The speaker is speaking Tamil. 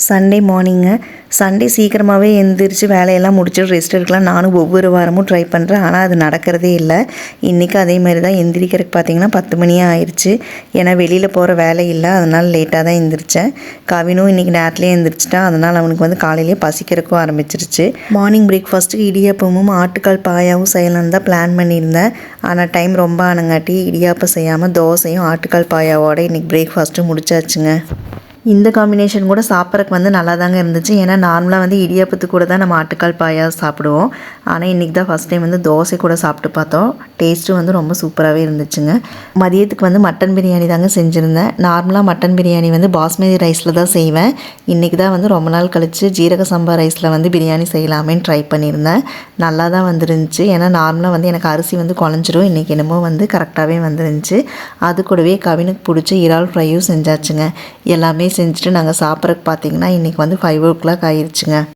Sunday morning. சண்டே சீக்கிரமாகவே எழுந்திரிச்சு வேலையெல்லாம் முடிச்சுட்டு ரெஸ்ட் எடுக்கலாம் நானும் ஒவ்வொரு வாரமும் ட்ரை பண்ணுறேன். ஆனால் அது நடக்கிறதே இல்லை. இன்றைக்கி அதே மாதிரி தான் எந்திரிக்கிறதுக்கு பார்த்திங்கன்னா 10 மணியே ஆயிடுச்சு. ஏன்னா வெளியில் போகிற வேலை இல்லை, அதனால் லேட்டாக தான் எழுந்திரிச்சேன். கவினும் இன்றைக்கி நேரத்துலேயே எழுந்திரிச்சிட்டான். அதனால் அவனுக்கு வந்து காலையிலேயே பசிக்கிறதுக்கும் ஆரம்பிச்சிருச்சு. மார்னிங் பிரேக்ஃபாஸ்ட்டுக்கு இடியாப்பமும் ஆட்டுக்கால் பாயாவும் செய்யலான்னு தான் பிளான் பண்ணியிருந்தேன். ஆனால் டைம் ரொம்ப ஆனங்காட்டி இடியாப்பம் செய்யாமல் தோசையும் ஆட்டுக்கால் பாயாவோட இன்றைக்கி பிரேக்ஃபாஸ்ட்டும் முடிச்சாச்சுங்க. இந்த காம்பினேஷன் கூட சாப்பிட்றதுக்கு வந்து நல்லா தாங்க இருந்துச்சு. ஏன்னா நார்மலாக வந்து இடியாப்பத்துக்கு கூட தான் நம்ம ஆட்டுக்கால் பாயா சாப்பிடுவோம். ஆனால் இன்றைக்கி தான் ஃபஸ்ட் டைம் வந்து தோசை கூட சாப்பிட்டு பார்த்தோம். டேஸ்ட்டும் வந்து ரொம்ப சூப்பராகவே இருந்துச்சுங்க. மதியத்துக்கு வந்து மட்டன் பிரியாணி தாங்க செஞ்சுருந்தேன். நார்மலாக மட்டன் பிரியாணி வந்து பாஸ்மதி ரைஸில் தான் செய்வேன். இன்றைக்கி தான் வந்து ரொம்ப நாள் கழித்து ஜீரக சம்பா ரைஸில் வந்து பிரியாணி செய்யலாமேன்னு ட்ரை பண்ணியிருந்தேன். நல்லா தான் வந்துருந்துச்சு. ஏன்னா நார்மலாக வந்து எனக்கு அரிசி வந்து குழஞ்சிரும். இன்றைக்கி என்னமோ வந்து கரெக்டாகவே வந்துருந்துச்சு. அது கூடவே கவினுக்கு பிடிச்ச இறால் ஃப்ரையும் செஞ்சாச்சுங்க. எல்லாமே செஞ்சுட்டு நாங்கள் சாப்பிட்றதுக்கு பார்த்திங்கன்னா இன்றைக்கி வந்து 5 o'clock ஆயிடுச்சுங்க.